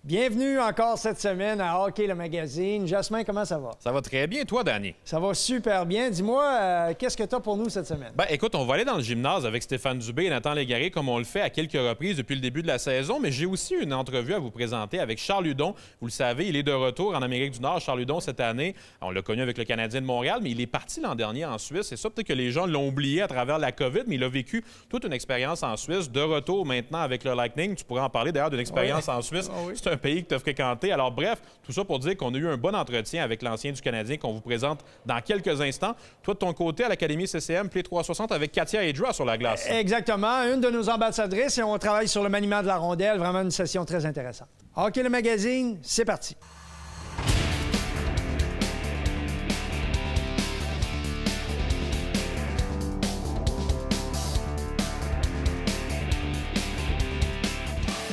Bienvenue encore cette semaine à Hockey le magazine. Jasmin, comment ça va? Ça va très bien, toi, Danny? Ça va super bien. Dis-moi, qu'est-ce que tu as pour nous cette semaine? Ben, écoute, on va aller dans le gymnase avec Stéphane Dubé et Nathan Légaré comme on le fait à quelques reprises depuis le début de la saison, mais j'ai aussi une entrevue à vous présenter avec Charles Hudon. Vous le savez, il est de retour en Amérique du Nord. Charles Hudon, cette année, on l'a connu avec le Canadien de Montréal, mais il est parti l'an dernier en Suisse. Et ça, peut-être que les gens l'ont oublié à travers la COVID, mais il a vécu toute une expérience en Suisse. De retour maintenant avec le Lightning. Tu pourrais en parler d'ailleurs d'une expérience en Suisse. Oui. C'est un pays que tu as fréquenté. Alors bref, tout ça pour dire qu'on a eu un bon entretien avec l'ancien du Canadien qu'on vous présente dans quelques instants. Toi, de ton côté, à l'Académie CCM, Play 360 avec Katia Edra sur la glace. Exactement, une de nos ambassadrices et on travaille sur le maniement de la rondelle. Vraiment une session très intéressante. Hockey le magazine, c'est parti.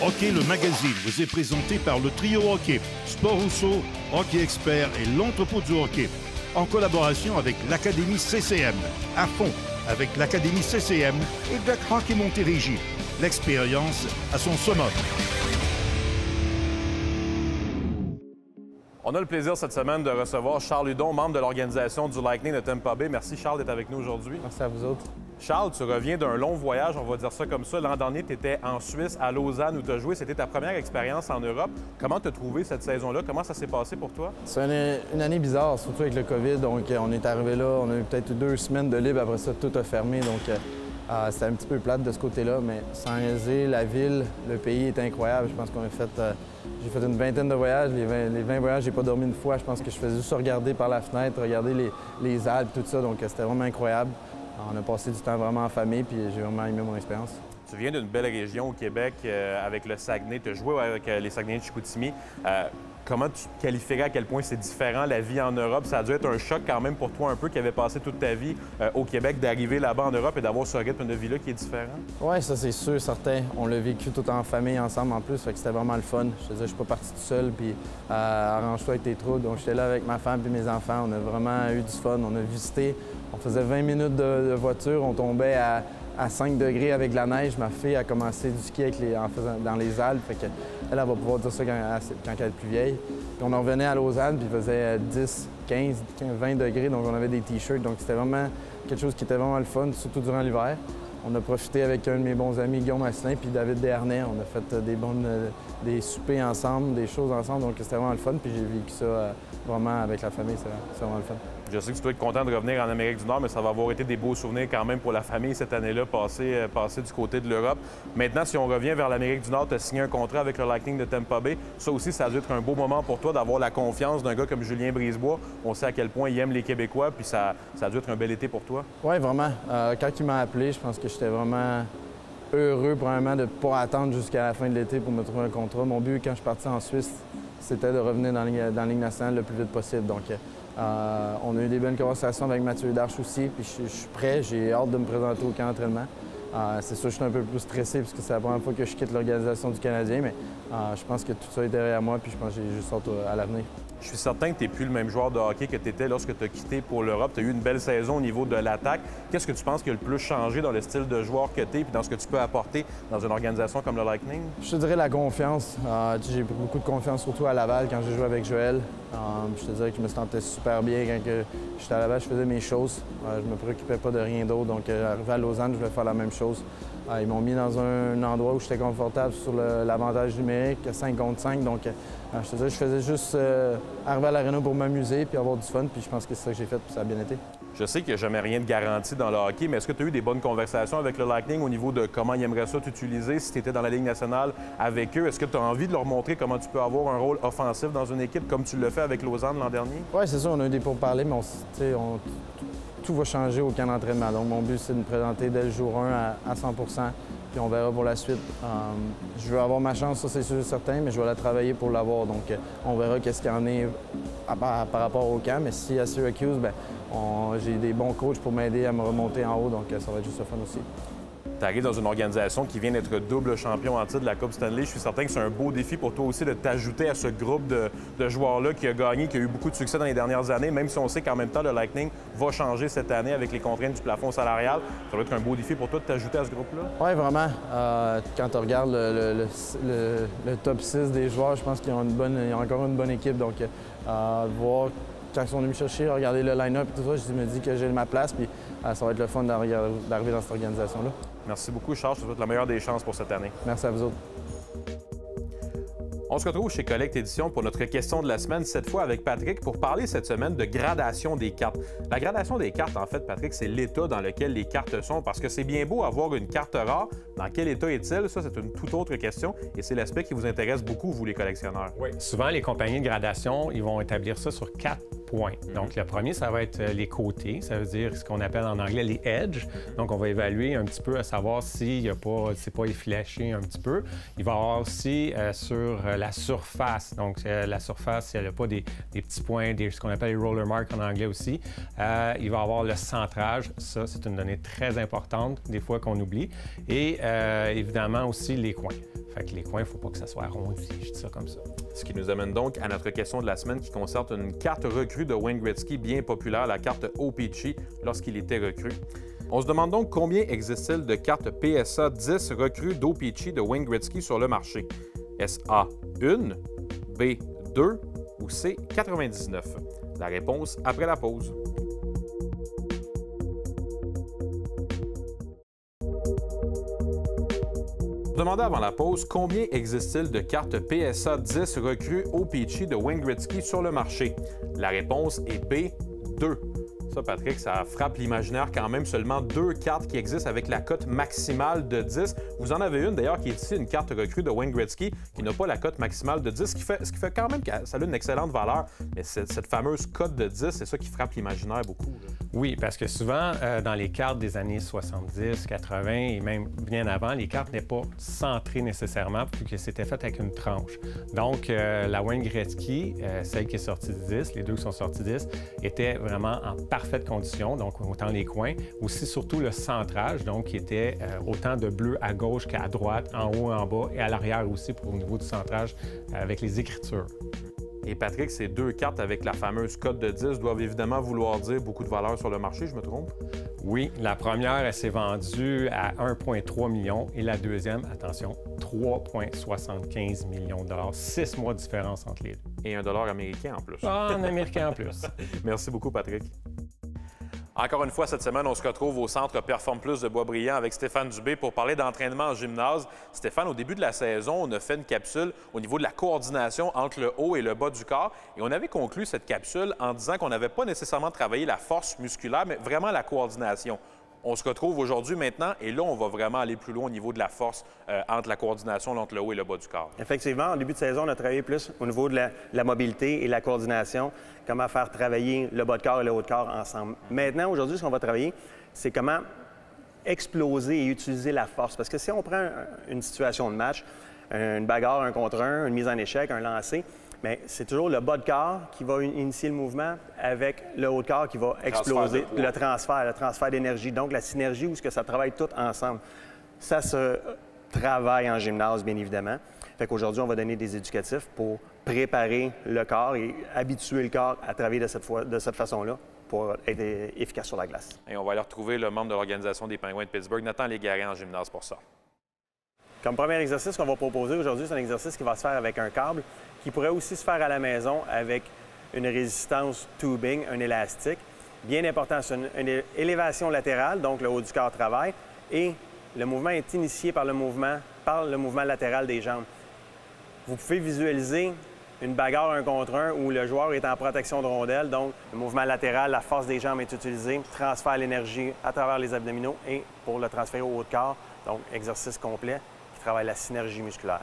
Hockey le magazine vous est présenté par le Trio Hockey, Sport Rousseau, Hockey Expert et l'Entrepôt du Hockey, en collaboration avec l'Académie CCM, à fond avec l'Académie CCM et Duck Hockey Montérégie. L'expérience à son summum. On a le plaisir cette semaine de recevoir Charles Hudon, membre de l'organisation du Lightning de Tampa Bay. Merci Charles d'être avec nous aujourd'hui. Merci à vous autres. Charles, tu reviens d'un long voyage, on va dire ça comme ça. L'an dernier, tu étais en Suisse, à Lausanne, où tu as joué. C'était ta première expérience en Europe. Comment tu as trouvé cette saison-là? Comment ça s'est passé pour toi? C'est une année bizarre, surtout avec le COVID. Donc, on est arrivé là, on a eu peut-être 2 semaines de libre. Après ça, tout a fermé. Donc, c'était un petit peu plate de ce côté-là. Mais sans niaiser, la ville, le pays est incroyable. Je pense qu'on a fait... j'ai fait une vingtaine de voyages. Les 20 voyages, j'ai pas dormi une fois. Je pense que je faisais juste regarder par la fenêtre, regarder les Alpes, tout ça. Donc, c'était vraiment incroyable. On a passé du temps vraiment en famille, puis j'ai vraiment aimé mon expérience. Tu viens d'une belle région au Québec avec le Saguenay. Tu as joué avec les Saguenay de Chicoutimi. Comment tu qualifierais à quel point c'est différent la vie en Europe? Ça a dû être un choc quand même pour toi un peu qui avait passé toute ta vie au Québec, d'arriver là-bas en Europe et d'avoir ce rythme de vie-là qui est différent? Oui, ça c'est sûr, certain. On l'a vécu tout en famille ensemble en plus, fait que c'était vraiment le fun. Je te disais, je suis pas parti tout seul, puis arrange-toi avec tes trous. Donc j'étais là avec ma femme et mes enfants. On a vraiment eu du fun. On a visité. On faisait 20 minutes de voiture. On tombait à 5 degrés avec de la neige. Ma fille a commencé du ski dans les Alpes. Fait qu'elle, elle va pouvoir dire ça quand elle est plus vieille. Puis on en revenait à Lausanne, puis il faisait 10, 15, 20 degrés. Donc on avait des T-shirts. Donc c'était vraiment quelque chose qui était vraiment le fun, surtout durant l'hiver. On a profité avec un de mes bons amis, Guillaume Asselin, puis David Desharnais. On a fait des soupers ensemble, des choses ensemble. Donc c'était vraiment le fun. Puis j'ai vécu ça vraiment avec la famille. C'est vraiment le fun. Je sais que tu dois être content de revenir en Amérique du Nord, mais ça va avoir été des beaux souvenirs quand même pour la famille cette année-là, passée du côté de l'Europe. Maintenant, si on revient vers l'Amérique du Nord, tu as signé un contrat avec le Lightning de Tampa Bay. Ça aussi, ça a dû être un beau moment pour toi d'avoir la confiance d'un gars comme Julien Brisebois. On sait à quel point il aime les Québécois, puis ça a dû être un bel été pour toi. Oui, vraiment. Quand il m'a appelé, je pense que j'étais vraiment heureux, probablement, de ne pas attendre jusqu'à la fin de l'été pour me trouver un contrat. Mon but, quand je suis parti en Suisse, c'était de revenir dans la Ligue nationale le plus vite possible. Donc, on a eu des bonnes conversations avec Mathieu Darche aussi, puis je suis prêt, j'ai hâte de me présenter au camp d'entraînement. C'est sûr que je suis un peu plus stressé parce que c'est la première fois que je quitte l'organisation du Canadien, mais je pense que tout ça est derrière moi, puis je pense que j'ai juste hâte à l'avenir. Je suis certain que tu n'es plus le même joueur de hockey que tu étais lorsque tu as quitté pour l'Europe. Tu as eu une belle saison au niveau de l'attaque. Qu'est-ce que tu penses qui a le plus changé dans le style de joueur que tu es et dans ce que tu peux apporter dans une organisation comme le Lightning? Je te dirais la confiance. J'ai beaucoup de confiance, surtout à Laval, quand j'ai joué avec Joël. Je te dirais que je me sentais super bien quand j'étais à Laval. Je faisais mes choses. Je ne me préoccupais pas de rien d'autre. Donc, arrivé à Lausanne, je voulais faire la même chose. Ils m'ont mis dans un endroit où j'étais confortable sur l'avantage numérique, 5 contre 5. Donc, je te dirais, je faisais juste arriver à l'aréna pour m'amuser puis avoir du fun. Puis je pense que c'est ça que j'ai fait, puis ça a bien été. Je sais qu'il n'y a jamais rien de garanti dans le hockey, mais est-ce que tu as eu des bonnes conversations avec le Lightning au niveau de comment ils aimeraient ça t'utiliser si tu étais dans la Ligue nationale avec eux? Est-ce que tu as envie de leur montrer comment tu peux avoir un rôle offensif dans une équipe comme tu le fais avec Lausanne l'an dernier? Oui, c'est ça. On a eu des pourparlers, mais tout va changer au camp d'entraînement. Donc, mon but, c'est de me présenter dès le jour 1 à 100 puis on verra pour la suite. Je veux avoir ma chance, ça c'est sûr et certain, mais je vais la travailler pour l'avoir. Donc, on verra qu'est-ce qu'il y en est par rapport au camp. Mais si à Syracuse, j'ai des bons coachs pour m'aider à me remonter en haut, donc ça va être juste le fun aussi. Tu arrives dans une organisation qui vient d'être double champion en titre de la Coupe Stanley. Je suis certain que c'est un beau défi pour toi aussi de t'ajouter à ce groupe de joueurs-là qui a gagné, qui a eu beaucoup de succès dans les dernières années, même si on sait qu'en même temps, le Lightning va changer cette année avec les contraintes du plafond salarial. Ça va être un beau défi pour toi de t'ajouter à ce groupe-là? Oui, vraiment. Quand on regarde le top 6 des joueurs, je pense qu'ils ont encore une bonne équipe. Donc, voir quand ils sont venus me chercher, regarder le line-up et tout ça, je me dis que j'ai ma place, puis ça va être le fun d'arriver dans cette organisation-là. Merci beaucoup, Charles. Je te souhaite la meilleure des chances pour cette année. Merci à vous autres. On se retrouve chez Collect Édition pour notre question de la semaine, cette fois avec Patrick, pour parler cette semaine de gradation des cartes. La gradation des cartes, en fait, Patrick, c'est l'état dans lequel les cartes sont, parce que c'est bien beau avoir une carte rare. Dans quel état est-il? Ça, c'est une toute autre question, et c'est l'aspect qui vous intéresse beaucoup, vous, les collectionneurs. Oui. Souvent, les compagnies de gradation, ils vont établir ça sur 4 points. Donc, le premier, ça va être les côtés, ça veut dire ce qu'on appelle en anglais les edges. Donc, on va évaluer un petit peu à savoir si c'est pas effléché un petit peu. Il va y avoir aussi sur la surface. Donc, la surface, il n'y a pas des petits points, ce qu'on appelle les roller marks en anglais aussi. Il va y avoir le centrage. Ça, c'est une donnée très importante, des fois qu'on oublie. Et évidemment aussi les coins. Fait que les coins, il ne faut pas que ça soit arrondi, je dis ça comme ça. Ce qui nous amène donc à notre question de la semaine qui concerne une carte recrue de Wayne Gretzky bien populaire, la carte O-Pee-Chee, lorsqu'il était recru. On se demande donc combien existe-t-il de cartes PSA 10 recrues d'O-Pee-Chee de Wayne Gretzky sur le marché? Est-ce A, 1, B, 2 ou C, 99? La réponse après la pause. Je demandais avant la pause combien existe-t-il de cartes PSA 10 recrues O-Pee-Chee de Wayne Gretzky sur le marché? La réponse est B, 2. Ça, Patrick, ça frappe l'imaginaire quand même. Seulement 2 cartes qui existent avec la cote maximale de 10. Vous en avez une, d'ailleurs, qui est ici, une carte recrue de Wayne Gretzky, qui n'a pas la cote maximale de 10, ce qui fait quand même que ça a une excellente valeur. Mais cette fameuse cote de 10, c'est ça qui frappe l'imaginaire beaucoup. Là. Oui, parce que souvent, dans les cartes des années 70, 80 et même bien avant, les cartes n'étaient pas centrées nécessairement, puisque c'était fait avec une tranche. Donc, la Wayne Gretzky, celle qui est sortie de 10, les deux qui sont sortis de 10, étaient vraiment en parfaite condition, donc autant les coins, aussi surtout le centrage, donc qui était autant de bleu à gauche qu'à droite, en haut, en bas, et à l'arrière aussi pour au niveau du centrage avec les écritures. Et Patrick, ces 2 cartes avec la fameuse cote de 10 doivent évidemment vouloir dire beaucoup de valeur sur le marché, je me trompe? Oui, la première, elle s'est vendue à 1,3 million et la deuxième, attention, 3,75 millions de dollars. 6 mois de différence entre les deux. Et $1 américain en plus. Ah, en américain en plus. Merci beaucoup, Patrick. Encore une fois, cette semaine, on se retrouve au Centre Perform Plus de Boisbriand avec Stéphane Dubé pour parler d'entraînement en gymnase. Stéphane, au début de la saison, on a fait une capsule au niveau de la coordination entre le haut et le bas du corps. Et on avait conclu cette capsule en disant qu'on n'avait pas nécessairement travaillé la force musculaire, mais vraiment la coordination. On se retrouve aujourd'hui maintenant et là, on va vraiment aller plus loin au niveau de la force entre la coordination entre le haut et le bas du corps. Effectivement, en début de saison, on a travaillé plus au niveau de la mobilité et la coordination, comment faire travailler le bas de corps et le haut de corps ensemble. Maintenant, aujourd'hui, ce qu'on va travailler, c'est comment exploser et utiliser la force. Parce que si on prend une situation de match, une bagarre, un contre un, une mise en échec, un lancer, mais c'est toujours le bas de corps qui va initier le mouvement avec le haut de corps qui va exploser le transfert d'énergie. Donc, la synergie où ça travaille tout ensemble. Ça se travaille en gymnase, bien évidemment. Fait qu'aujourd'hui, on va donner des éducatifs pour préparer le corps et habituer le corps à travailler de cette façon-là pour être efficace sur la glace. Et on va aller retrouver le membre de l'Organisation des Pingouins de Pittsburgh, Nathan Légaré, en gymnase pour ça. Comme premier exercice qu'on va proposer aujourd'hui, c'est un exercice qui va se faire avec un câble, qui pourrait aussi se faire à la maison avec une résistance tubing, un élastique. Bien important, c'est une élévation latérale, donc le haut du corps travaille, et le mouvement est initié par le mouvement latéral des jambes. Vous pouvez visualiser une bagarre 1 contre 1 où le joueur est en protection de rondelle, donc le mouvement latéral, la force des jambes est utilisée, transfère l'énergie à travers les abdominaux et pour le transférer au haut de corps, donc exercice complet qui travaille la synergie musculaire.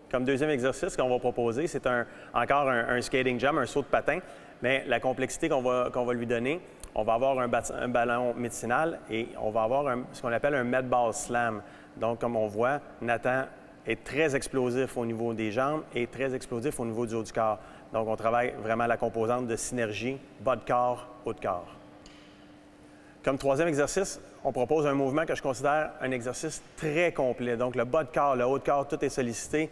Comme deuxième exercice qu'on va proposer, c'est encore un skating jump, un saut de patin, mais la complexité qu'on va lui donner, on va avoir un ballon médicinal et on va avoir ce qu'on appelle un med ball slam. Donc, comme on voit, Nathan est très explosif au niveau des jambes et très explosif au niveau du haut du corps. Donc, on travaille vraiment la composante de synergie, bas de corps, haut de corps. Comme troisième exercice, on propose un mouvement que je considère un exercice très complet. Donc, le bas de corps, le haut de corps, tout est sollicité.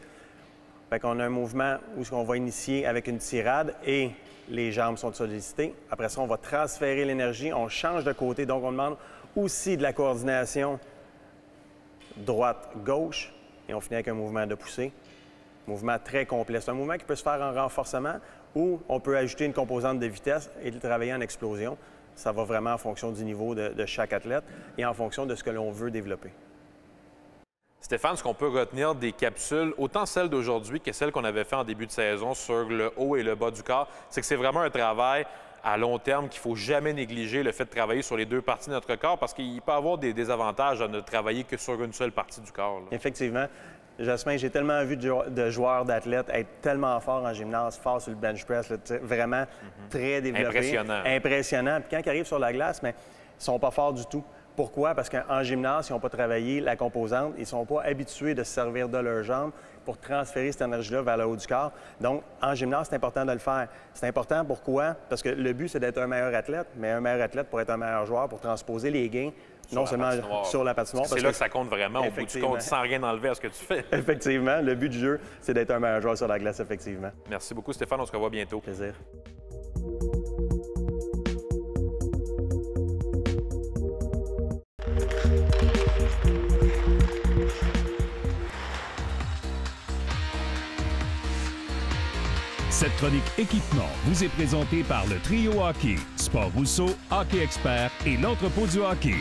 Fait qu'on a un mouvement où on va initier avec une tirade et les jambes sont sollicitées. Après ça, on va transférer l'énergie, on change de côté. Donc, on demande aussi de la coordination droite-gauche et on finit avec un mouvement de poussée. Mouvement très complet. C'est un mouvement qui peut se faire en renforcement ou on peut ajouter une composante de vitesse et le travailler en explosion. Ça va vraiment en fonction du niveau de chaque athlète et en fonction de ce que l'on veut développer. Stéphane, ce qu'on peut retenir des capsules, autant celles d'aujourd'hui que celles qu'on avait fait en début de saison sur le haut et le bas du corps, c'est que c'est vraiment un travail à long terme qu'il ne faut jamais négliger, le fait de travailler sur les deux parties de notre corps parce qu'il peut y avoir des désavantages à ne travailler que sur une seule partie du corps. Là. Effectivement. Jasmin, j'ai tellement vu de joueurs, d'athlètes être tellement forts en gymnase, forts sur le bench press, là, vraiment très développés. Impressionnant. Impressionnant. Puis quand ils arrivent sur la glace, mais ils ne sont pas forts du tout. Pourquoi? Parce qu'en gymnase, ils n'ont pas travaillé la composante. Ils ne sont pas habitués de se servir de leurs jambes pour transférer cette énergie-là vers le haut du corps. Donc, en gymnase, c'est important de le faire. C'est important, pourquoi? Parce que le but, c'est d'être un meilleur athlète, mais un meilleur athlète pour être un meilleur joueur, pour transposer les gains, non seulement sur la patinoire. C'est là que ça compte vraiment au bout du compte, sans rien enlever à ce que tu fais. Effectivement, le but du jeu, c'est d'être un meilleur joueur sur la glace, effectivement. Merci beaucoup, Stéphane. On se revoit bientôt. Plaisir. Cette chronique équipement vous est présentée par le Trio Hockey, Sport Rousseau, Hockey Expert et l'entrepôt du hockey.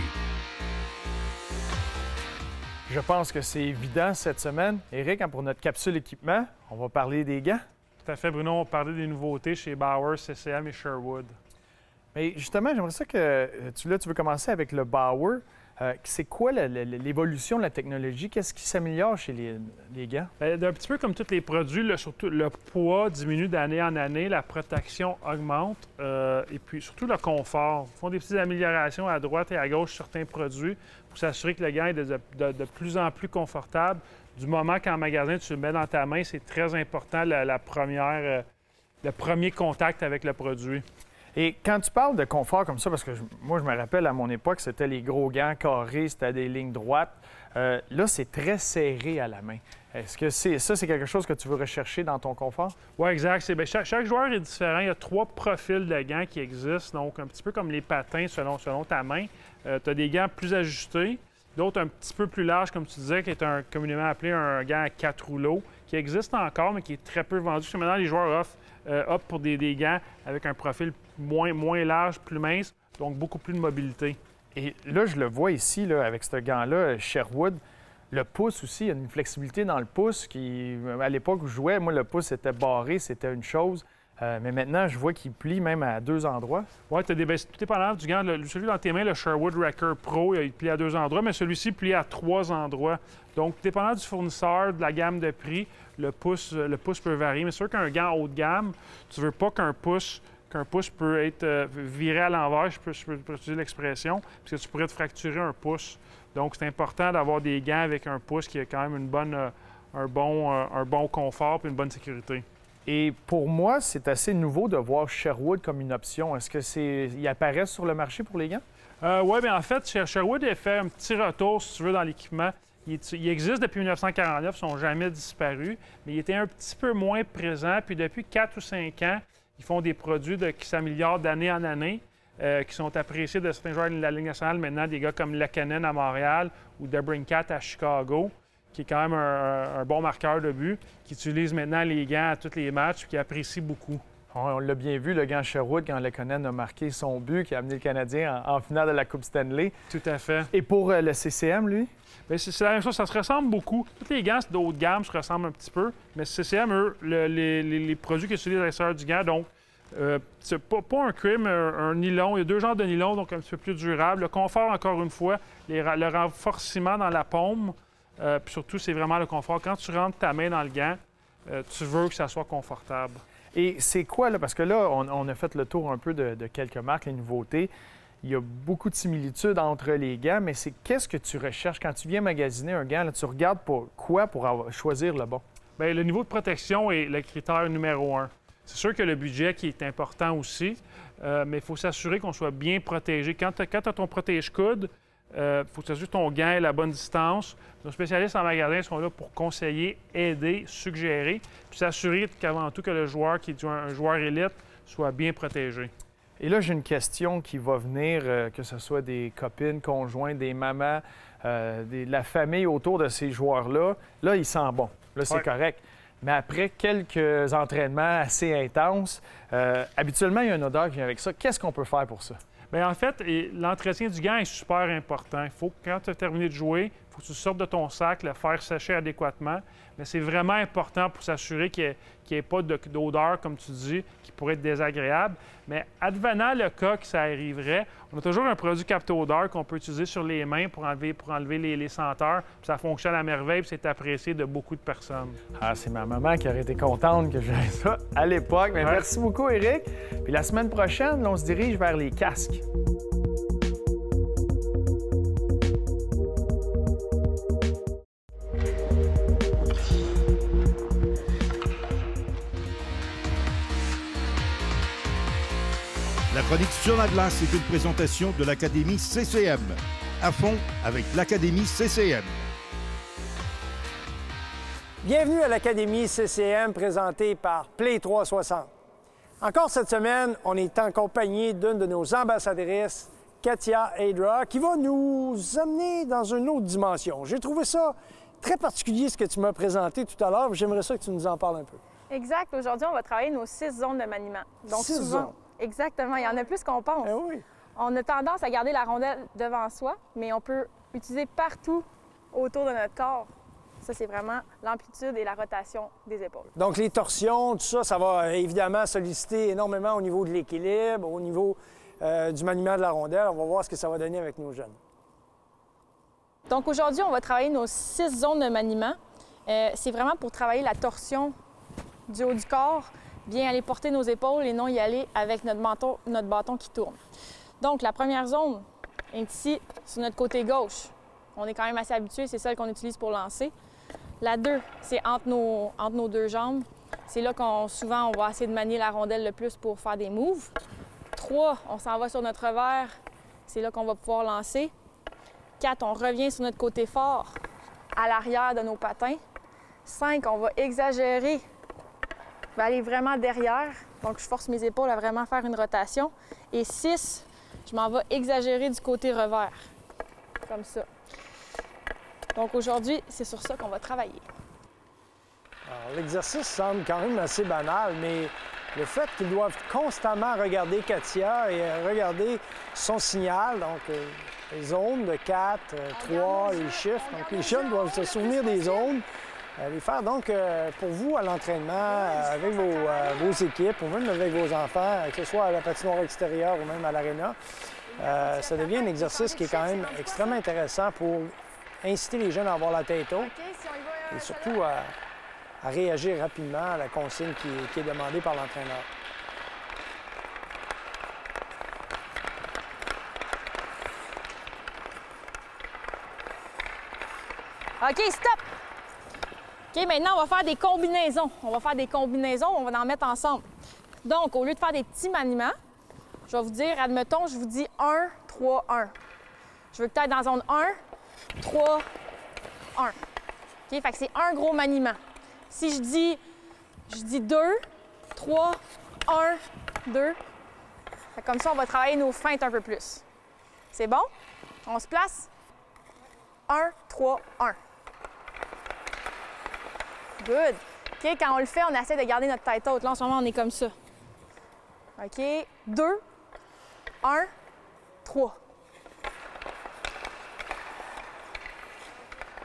Je pense que c'est évident cette semaine. Éric, pour notre capsule équipement, on va parler des gants. Tout à fait, Bruno. On va parler des nouveautés chez Bauer, CCM et Sherwood. Mais justement, j'aimerais ça que tu veux commencer avec le Bauer. C'est quoi l'évolution de la technologie? Qu'est-ce qui s'améliore chez les gants? Bien, un petit peu comme tous les produits, surtout le poids diminue d'année en année, la protection augmente et puis surtout le confort. Ils font des petites améliorations à droite et à gauche sur certains produits pour s'assurer que le gant est de plus en plus confortable. Du moment qu'en magasin, tu le mets dans ta main, c'est très important le premier contact avec le produit. Et quand tu parles de confort comme ça, parce que moi, je me rappelle, à mon époque, c'était les gros gants carrés, c'était des lignes droites. Là, c'est très serré à la main. Est-ce que c'est quelque chose que tu veux rechercher dans ton confort? Oui, exact. Chaque joueur est différent. Il y a 3 profils de gants qui existent, donc un petit peu comme les patins selon ta main. Tu as des gants plus ajustés, d'autres un petit peu plus larges, comme tu disais, qui est communément appelé un gant à 4 rouleaux, qui existe encore, mais qui est très peu vendu. Parce que maintenant, les joueurs optent pour des gants avec un profil moins large, plus mince, donc beaucoup plus de mobilité. Et là, je le vois ici, là, avec ce gant-là, Sherwood. Le pouce aussi, il y a une flexibilité dans le pouce qui, à l'époque où je jouais, moi, le pouce était barré, c'était une chose. Mais maintenant, je vois qu'il plie même à 2 endroits. Oui, tout dépendant du gant. Celui dans tes mains, le Sherwood Wrecker Pro, il plie à 2 endroits, mais celui-ci plie à 3 endroits. Donc, dépendant du fournisseur, de la gamme de prix, le pouce peut varier. Mais c'est sûr qu'un gant haut de gamme, tu ne veux pas qu'un pouce peut être viré à l'envers, je peux utiliser l'expression, parce que tu pourrais te fracturer un pouce. Donc, c'est important d'avoir des gants avec un pouce qui a quand même un bon confort et une bonne sécurité. Et pour moi, c'est assez nouveau de voir Sherwood comme une option. Est-ce qu'il apparaît sur le marché pour les gants? Oui, bien en fait, Sherwood a fait un petit retour, si tu veux, dans l'équipement. Il existe depuis 1949, ils ne sont jamais disparus, mais il était un petit peu moins présent. Puis depuis 4 ou 5 ans, ils font des produits qui s'améliorent d'année en année, qui sont appréciés de certains joueurs de la Ligue nationale maintenant, des gars comme Lakanen à Montréal ou DeBrincat à Chicago, qui est quand même un bon marqueur de but, qui utilise maintenant les gants à tous les matchs et qui apprécie beaucoup. On l'a bien vu, le gant Sherwood, quand Lakanen a marqué son but, qui a amené le Canadien en finale de la Coupe Stanley. Tout à fait. Et pour le CCM, lui? Bien, c'est la même chose, ça se ressemble beaucoup. Tous les gants de haut de gamme se ressemblent un petit peu, mais CCM, eux, les produits qu'ils utilisent à l'extérieur du gant, donc, c'est pas un cuir, mais un nylon. Il y a 2 genres de nylon, donc un petit peu plus durable. Le confort, encore une fois, le renforcement dans la paume, puis surtout, c'est vraiment le confort. Quand tu rentres ta main dans le gant, tu veux que ça soit confortable. Et c'est quoi, là? Parce que là, on a fait le tour un peu de quelques marques, les nouveautés. Il y a beaucoup de similitudes entre les gants, mais c'est qu'est-ce que tu recherches? Quand tu viens magasiner un gant, là, tu regardes pour quoi pour choisir le bon? Bien, le niveau de protection est le critère numéro 1. C'est sûr que le budget qui est important aussi, mais il faut s'assurer qu'on soit bien protégé. Quand tu as ton protège-coude, faut que tu assures que ton gant ait la bonne distance. Nos spécialistes en magasin sont là pour conseiller, aider, suggérer, puis s'assurer qu'avant tout que le joueur qui est un joueur élite soit bien protégé. Et là, j'ai une question qui va venir, que ce soit des copines, conjoints, des mamans, de la famille autour de ces joueurs-là. Là, il sent bon. Là, c'est correct. Mais après quelques entraînements assez intenses, habituellement, il y a une odeur qui vient avec ça. Qu'est-ce qu'on peut faire pour ça? Bien, en fait, l'entretien du gant est super important. Il faut que quand tu as terminé de jouer, il faut que tu sortes de ton sac, le faire sécher adéquatement. Mais c'est vraiment important pour s'assurer qu'il n'y ait pas d'odeur, comme tu dis, qui pourrait être désagréable. Mais advenant le cas que ça arriverait, on a toujours un produit capte-odeur qu'on peut utiliser sur les mains pour enlever les senteurs. Puis ça fonctionne à merveille, puis c'est apprécié de beaucoup de personnes. Ah, c'est ma maman qui aurait été contente que j'aie ça à l'époque. Mais merci beaucoup, Éric. Puis la semaine prochaine, là, on se dirige vers les casques. La chronique sur la glace est une présentation de l'Académie CCM. À fond avec l'Académie CCM. Bienvenue à l'Académie CCM présentée par Play 360. Encore cette semaine, on est en compagnie d'une de nos ambassadrices, Katia Aidra, qui va nous amener dans une autre dimension. J'ai trouvé ça très particulier ce que tu m'as présenté tout à l'heure. J'aimerais ça que tu nous en parles un peu. Exact. Aujourd'hui, on va travailler nos 6 zones de maniement. Donc, 6 souvent, zones? Exactement. Il y en a plus qu'on pense. Eh oui. On a tendance à garder la rondelle devant soi, mais on peut l'utiliser partout autour de notre corps. Ça, c'est vraiment l'amplitude et la rotation des épaules. Donc, les torsions, tout ça, ça va évidemment solliciter énormément au niveau de l'équilibre, au niveau du maniement de la rondelle. On va voir ce que ça va donner avec nos jeunes. Donc, aujourd'hui, on va travailler nos 6 zones de maniement. C'est vraiment pour travailler la torsion du haut du corps, bien aller porter nos épaules et non y aller avec notre bâton qui tourne. Donc, la première zone est ici, sur notre côté gauche. On est quand même assez habitué, c'est celle qu'on utilise pour lancer. La 2, c'est entre nos deux jambes. C'est là souvent, on va essayer de manier la rondelle le plus pour faire des moves. 3, on s'en va sur notre revers. C'est là qu'on va pouvoir lancer. 4, on revient sur notre côté fort, à l'arrière de nos patins. 5, on va exagérer. Je vais aller vraiment derrière. Donc, je force mes épaules à vraiment faire une rotation. Et 6, je m'en vais exagérer du côté revers. Comme ça. Donc, aujourd'hui, c'est sur ça qu'on va travailler. Alors, l'exercice semble quand même assez banal, mais le fait qu'ils doivent constamment regarder Katia et regarder son signal, donc les zones de 4, 3, les chiffres. Donc, les jeunes doivent se souvenir des zones. Les faire donc pour vous à l'entraînement, avec vos équipes, ou même avec vos enfants, que ce soit à la patinoire extérieure ou même à l'aréna. Ça devient un exercice qui est quand même extrêmement intéressant pour inciter les jeunes à avoir la tête haute et surtout à réagir rapidement à la consigne qui est demandée par l'entraîneur. OK, stop! OK, maintenant, on va faire des combinaisons. On va en mettre ensemble. Donc, au lieu de faire des petits maniements, je vais vous dire, admettons, je vous dis 1, 3, 1. Je veux que tu ailles dans la zone 1, 3, 1. OK, fait que c'est un gros maniement. Si je dis 2, 3, 1, 2. Fait comme ça, on va travailler nos feintes un peu plus. C'est bon? On se place. 1, 3, 1. Good. OK, quand on le fait, on essaie de garder notre tête haute. Là, en ce moment, on est comme ça. OK. 2, 1, 3.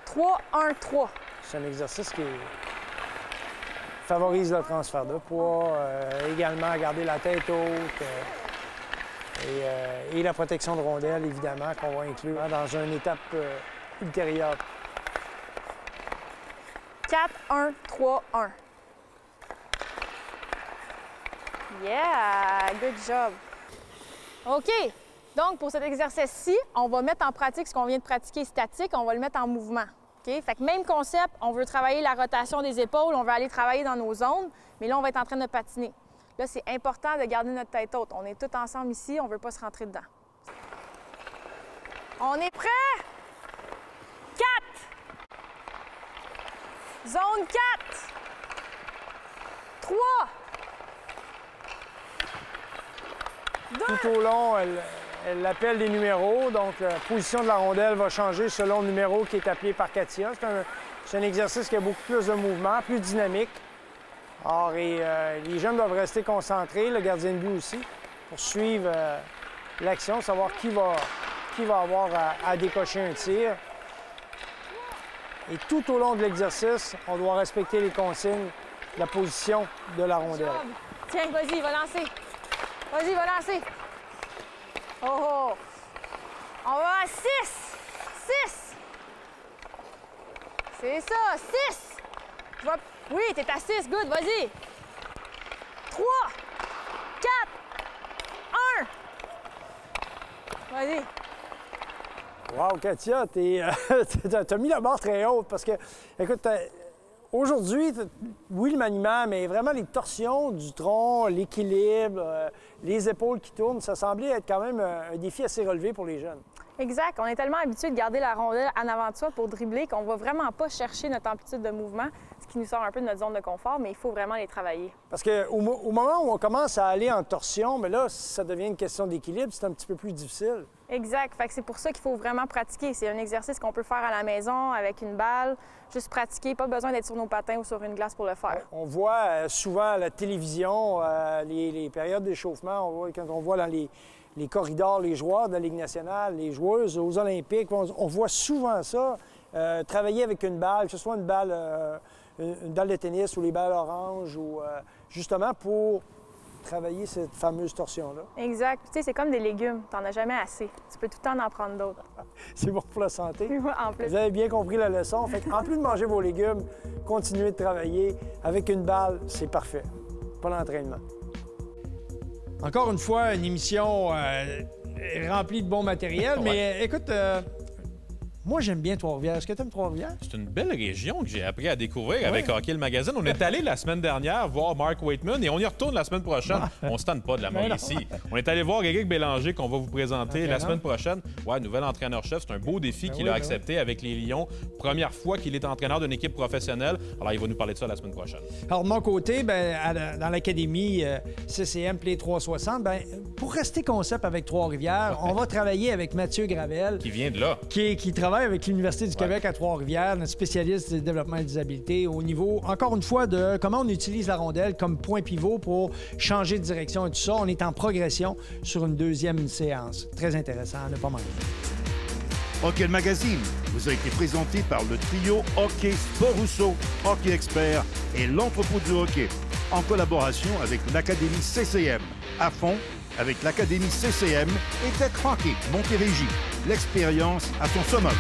3, 1, 3. C'est un exercice qui favorise le transfert de poids, également garder la tête haute et la protection de rondelle, évidemment, qu'on va inclure dans une étape ultérieure. 4, 1, 3, 1. Yeah! Good job. OK. Donc, pour cet exercice-ci, on va mettre en pratique ce qu'on vient de pratiquer statique, on va le mettre en mouvement. OK? Fait que même concept, on veut travailler la rotation des épaules, on veut aller travailler dans nos zones, mais là, on va être en train de patiner. Là, c'est important de garder notre tête haute. On est tous ensemble ici, on ne veut pas se rentrer dedans. On est prêt? 4. Zone 4. 3. 2. Tout au long, elle appelle des numéros, donc la position de la rondelle va changer selon le numéro qui est appelé par Katia. C'est un exercice qui a beaucoup plus de mouvement, plus dynamique. Or, les jeunes doivent rester concentrés, le gardien de but aussi, pour suivre l'action, savoir qui va avoir à décocher un tir. Et tout au long de l'exercice, on doit respecter les consignes, la position de la rondelle. Tiens, vas-y, va lancer. Vas-y, va lancer. Oh, oh. On va à 6. 6. C'est ça, 6. Oui, t'es à 6, good, vas-y. 3. 4. 1. Vas-y. Wow, Katia, t'as mis la barre très haute parce que, écoute, aujourd'hui, oui, le maniement, mais vraiment les torsions du tronc, l'équilibre, les épaules qui tournent, ça semblait être quand même un défi assez relevé pour les jeunes. Exact. On est tellement habitué de garder la rondelle en avant de soi pour dribbler qu'on ne va vraiment pas chercher notre amplitude de mouvement, ce qui nous sort un peu de notre zone de confort, mais il faut vraiment les travailler. Parce qu'au moment où on commence à aller en torsion, bien là, ça devient une question d'équilibre, c'est un petit peu plus difficile. Exact. Fait que c'est pour ça qu'il faut vraiment pratiquer. C'est un exercice qu'on peut faire à la maison avec une balle, juste pratiquer, pas besoin d'être sur nos patins ou sur une glace pour le faire. On voit souvent à la télévision les périodes d'échauffement, quand on voit dans les corridors, les joueurs de la Ligue nationale, les joueuses aux Olympiques, on voit souvent ça, travailler avec une balle, que ce soit une balle de tennis ou les balles oranges, ou justement pour travailler cette fameuse torsion-là. Exact. Tu sais, c'est comme des légumes, t'en as jamais assez. Tu peux tout le temps en prendre d'autres. C'est bon pour la santé. En plus. Vous avez bien compris la leçon. Fait en plus de manger vos légumes, continuez de travailler. Avec une balle, c'est parfait. Pas l'entraînement. Encore une fois, une émission remplie de bon matériel. Mais écoute, moi, j'aime bien Trois-Rivières. Est-ce que tu aimes Trois-Rivières? C'est une belle région que j'ai appris à découvrir avec Hockey le Magazine. On est allé la semaine dernière voir Mark Waitman et on y retourne la semaine prochaine. On ne se tente pas de la Mauricie. On est allé voir Éric Bélanger qu'on va vous présenter la semaine prochaine. Ouais, nouvel entraîneur-chef. C'est un beau défi qu'il a accepté avec les Lions. Première fois qu'il est entraîneur d'une équipe professionnelle. Alors, il va nous parler de ça la semaine prochaine. Alors, de mon côté, dans l'académie CCM Play 360, pour rester concept avec Trois-Rivières, on va travailler avec Mathieu Gravel. Qui vient de là. Qui travaille avec l'Université du Québec à Trois-Rivières, notre spécialiste du développement et des habiletés, au niveau, encore une fois, de comment on utilise la rondelle comme point pivot pour changer de direction et tout ça. On est en progression sur une deuxième séance. Très intéressant, à ne pas manquer. Hockey le Magazine vous a été présenté par le trio Hockey Sport Rousseau, Hockey Expert et l'Entrepôt du Hockey, en collaboration avec l'Académie CCM. À fond avec l'Académie CCM et Tech Hockey Montérégie. L'expérience à son summum.